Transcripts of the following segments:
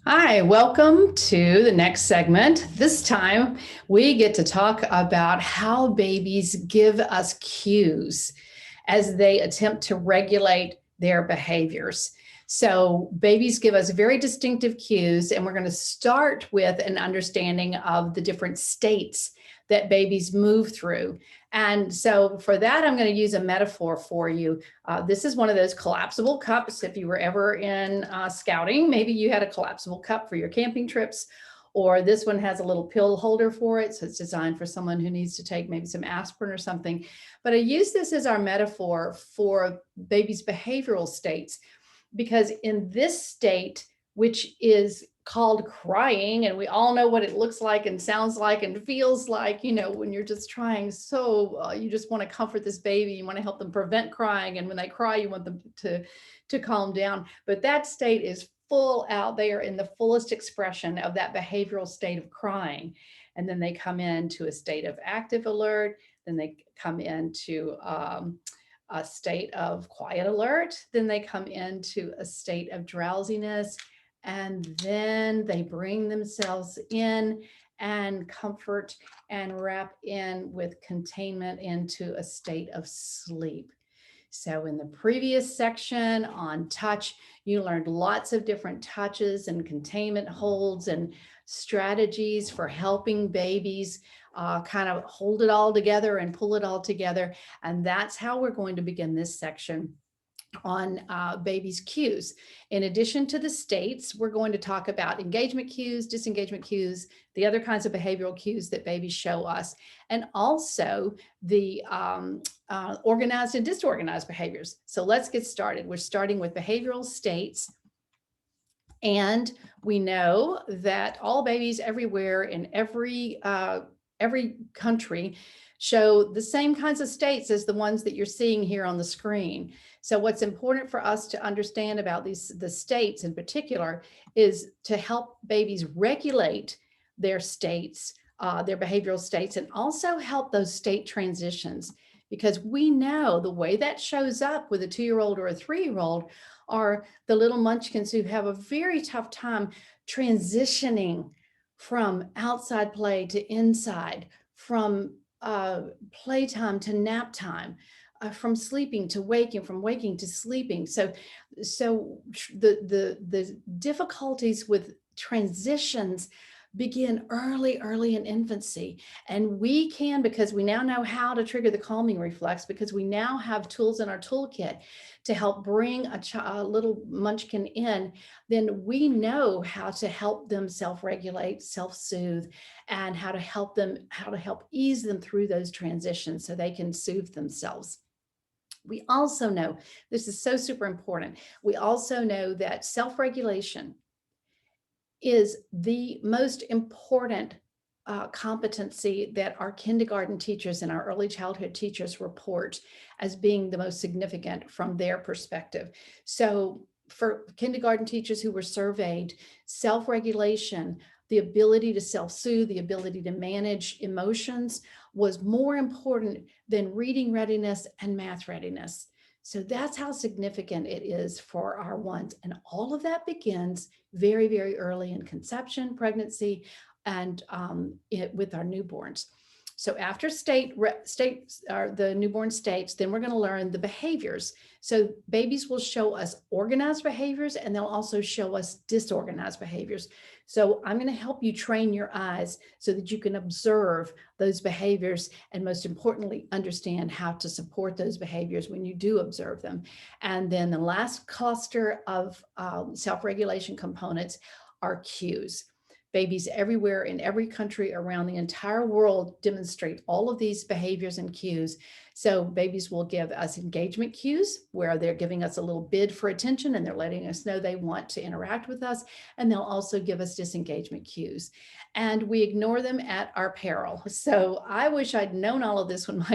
Hi, welcome to the next segment. This time we get to talk about how babies give us cues as they attempt to regulate their behaviors. So, babies give us very distinctive cues, and we're going to start with an understanding of the different states that babies move through. And so, for that, I'm going to use a metaphor for you. This is one of those collapsible cups. If you were ever in scouting, maybe you had a collapsible cup for your camping trips, or this one has a little pill holder for it. So it's designed for someone who needs to take maybe some aspirin or something. But I use this as our metaphor for babies' behavioral states, because in this state, which is called crying, and we all know what it looks like and sounds like and feels like, when you're just trying, so you just want to comfort this baby, you want to help them prevent crying, and when they cry you want them to calm down. But that state is full out there in the fullest expression of that behavioral state of crying. And then they come into a state of active alert, then they come into a state of quiet alert, then they come into a state of drowsiness, and then they bring themselves in and comfort and wrap in with containment into a state of sleep. So in the previous section on touch, you learned lots of different touches and containment holds and strategies for helping babies kind of hold it all together and pull it all together. And that's how we're going to begin this section on babies' cues. In addition to the states, we're going to talk about engagement cues, disengagement cues, the other kinds of behavioral cues that babies show us, and also the organized and disorganized behaviors. So let's get started. We're starting with behavioral states. And we know that all babies everywhere in every country show the same kinds of states as the ones that you're seeing here on the screen. So what's important for us to understand about the states in particular is to help babies regulate their states, their behavioral states, and also help those state transitions. Because we know the way that shows up with a 2-year-old or a 3-year-old are the little munchkins who have a very tough time transitioning from outside play to inside, from playtime to nap time, from sleeping to waking, from waking to sleeping. So the difficulties with transitions begin early in infancy. And we can, because we now know how to trigger the calming reflex, because we now have tools in our toolkit to help bring a little munchkin in, then we know how to help them self-regulate, self-soothe, and how to help ease them through those transitions so they can soothe themselves. We also know, this is so super important, we also know that self-regulation is the most important competency that our kindergarten teachers and our early childhood teachers report as being the most significant from their perspective. So for kindergarten teachers who were surveyed, self-regulation, the ability to self-soothe, the ability to manage emotions was more important than reading readiness and math readiness. So that's how significant it is for our ones. And all of that begins very early in conception, pregnancy, and with our newborns. So after the newborn states, then we're going to learn the behaviors. So babies will show us organized behaviors, and they'll also show us disorganized behaviors. So I'm going to help you train your eyes so that you can observe those behaviors, and most importantly, understand how to support those behaviors when you do observe them. And then the last cluster of self-regulation components are cues. Babies everywhere in every country around the entire world demonstrate all of these behaviors and cues. So babies will give us engagement cues where they're giving us a little bid for attention and they're letting us know they want to interact with us. And they'll also give us disengagement cues. And we ignore them at our peril. So I wish I'd known all of this when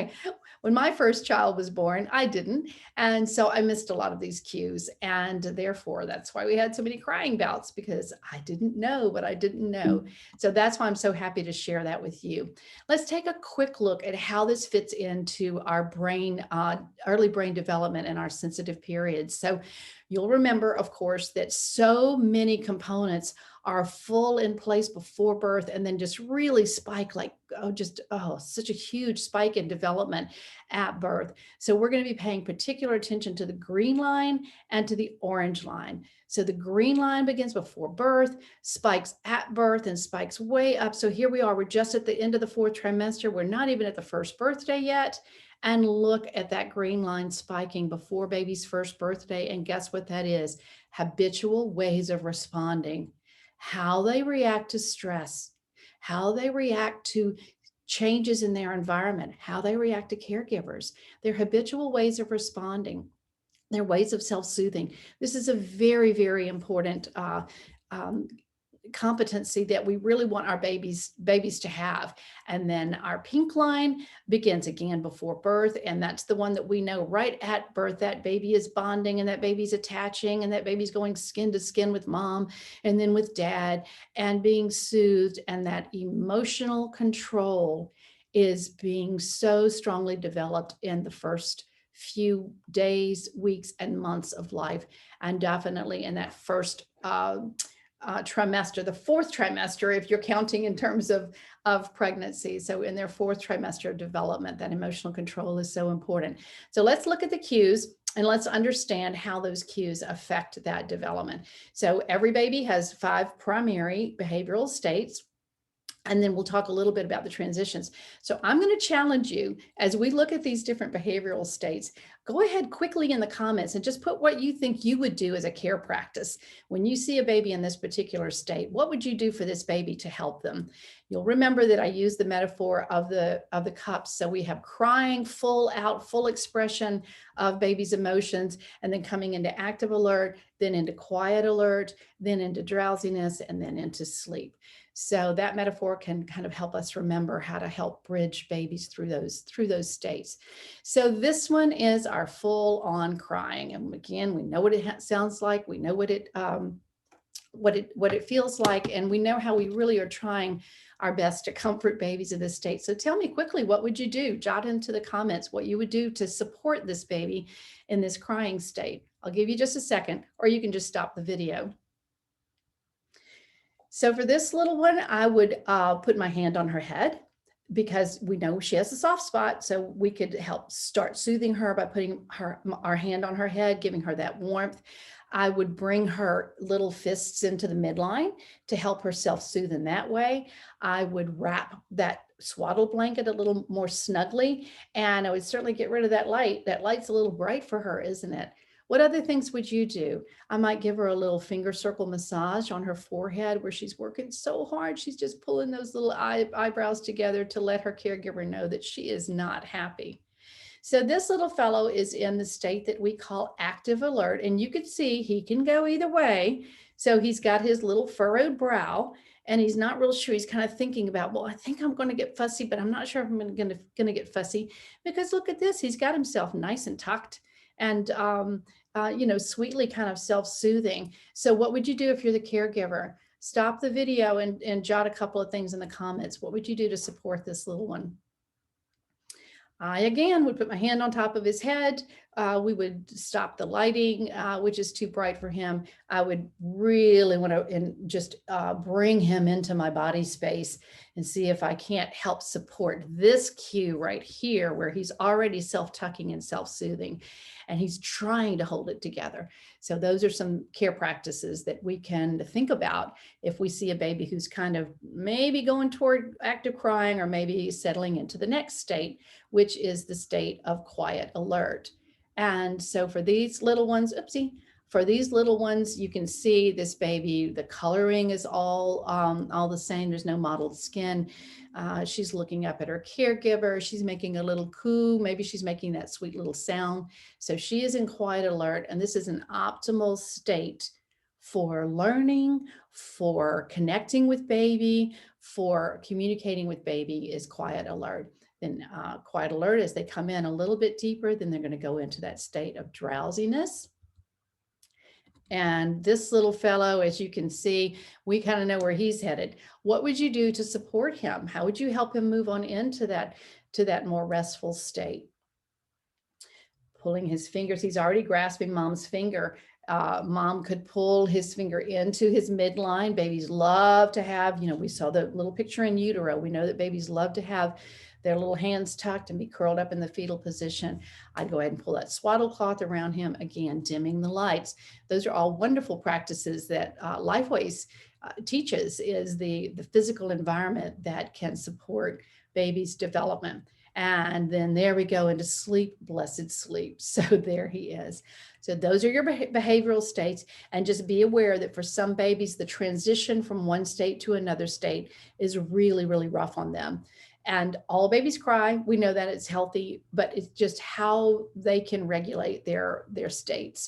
my first child was born. I didn't. And so I missed a lot of these cues. And therefore, that's why we had so many crying bouts, because I didn't know what I didn't know. So that's why I'm so happy to share that with you. Let's take a quick look at how this fits into our brain, early brain development and our sensitive periods. So You'll remember, of course, that so many components are full in place before birth and then just really spike like, such a huge spike in development at birth. So we're going to be paying particular attention to the green line and to the orange line. So the green line begins before birth, spikes at birth, and spikes way up. So here we are, we're just at the end of the 4th trimester. We're not even at the first birthday yet. And look at that green line spiking before baby's first birthday. And guess what that is? Habitual ways of responding, how they react to stress, how they react to changes in their environment, how they react to caregivers, their habitual ways of responding, their ways of self-soothing. This is a very, very important um, competency that we really want our babies to have. And then our pink line begins again before birth, and that's the one that we know right at birth that baby is bonding and that baby's attaching and that baby's going skin to skin with mom and then with dad and being soothed, and that emotional control is being so strongly developed in the first few days, weeks, and months of life, and definitely in that first trimester, the 4th trimester, if you're counting in terms of pregnancy. So in their 4th trimester of development, that emotional control is so important. So let's look at the cues and let's understand how those cues affect that development. So every baby has 5 primary behavioral states. And then we'll talk a little bit about the transitions. So I'm going to challenge you as we look at these different behavioral states. Go ahead quickly in the comments and just put what you think you would do as a care practice. When you see a baby in this particular state, what would you do for this baby to help them? You'll remember that I used the metaphor of the cups. So we have crying, full out, full expression of baby's emotions, and then coming into active alert, then into quiet alert, then into drowsiness, and then into sleep. So that metaphor can kind of help us remember how to help bridge babies through those states. So this one is our full on crying. And again, we know what it sounds like. We know what it feels like. And we know how we really are trying our best to comfort babies in this state. So tell me quickly, what would you do? Jot into the comments what you would do to support this baby in this crying state. I'll give you just a second, or you can just stop the video. So for this little one, I would put my hand on her head because we know she has a soft spot. So we could help start soothing her by putting our hand on her head, giving her that warmth. I would bring her little fists into the midline to help her self-soothe in that way. I would wrap that swaddle blanket a little more snugly, and I would certainly get rid of that light. That light's a little bright for her, isn't it? What other things would you do? I might give her a little finger circle massage on her forehead where she's working so hard. She's just pulling those little eyebrows together to let her caregiver know that she is not happy. So this little fellow is in the state that we call active alert. And you can see he can go either way. So he's got his little furrowed brow and he's not real sure. He's kind of thinking about, well, I think I'm going to get fussy, but I'm not sure if I'm going to get fussy, because look at this. He's got himself nice and tucked and, sweetly kind of self-soothing. So what would you do if you're the caregiver? Stop the video and jot a couple of things in the comments. What would you do to support this little one? I, again, would put my hand on top of his head. We would stop the lighting, which is too bright for him. I would really want to just bring him into my body space and see if I can't help support this cue right here where he's already self-tucking and self-soothing, and he's trying to hold it together. So those are some care practices that we can think about if we see a baby who's kind of maybe going toward active crying or maybe settling into the next state, which is the state of quiet alert. And so for these little ones, for these little ones, you can see this baby, the coloring is all the same. There's no mottled skin. She's looking up at her caregiver. She's making a little coo. Maybe she's making that sweet little sound. So she is in quiet alert, and this is an optimal state for learning, for connecting with baby, for communicating with baby is quiet alert. Then quiet alert, as they come in a little bit deeper, then they're going to go into that state of drowsiness. And this little fellow, as you can see, we kind of know where he's headed. What would you do to support him? How would you help him move on into that more restful state? Pulling his fingers, he's already grasping mom's finger. Mom could pull his finger into his midline. Babies love to have, we saw the little picture in utero. We know that babies love to have their little hands tucked and be curled up in the fetal position. I'd go ahead and pull that swaddle cloth around him, again, dimming the lights. Those are all wonderful practices that Lifeways teaches, is the physical environment that can support baby's development. And then there we go into sleep, blessed sleep. So there he is. So those are your behavioral states. And just be aware that for some babies, the transition from one state to another state is really, really rough on them. And all babies cry. We know that it's healthy, but it's just how they can regulate their states.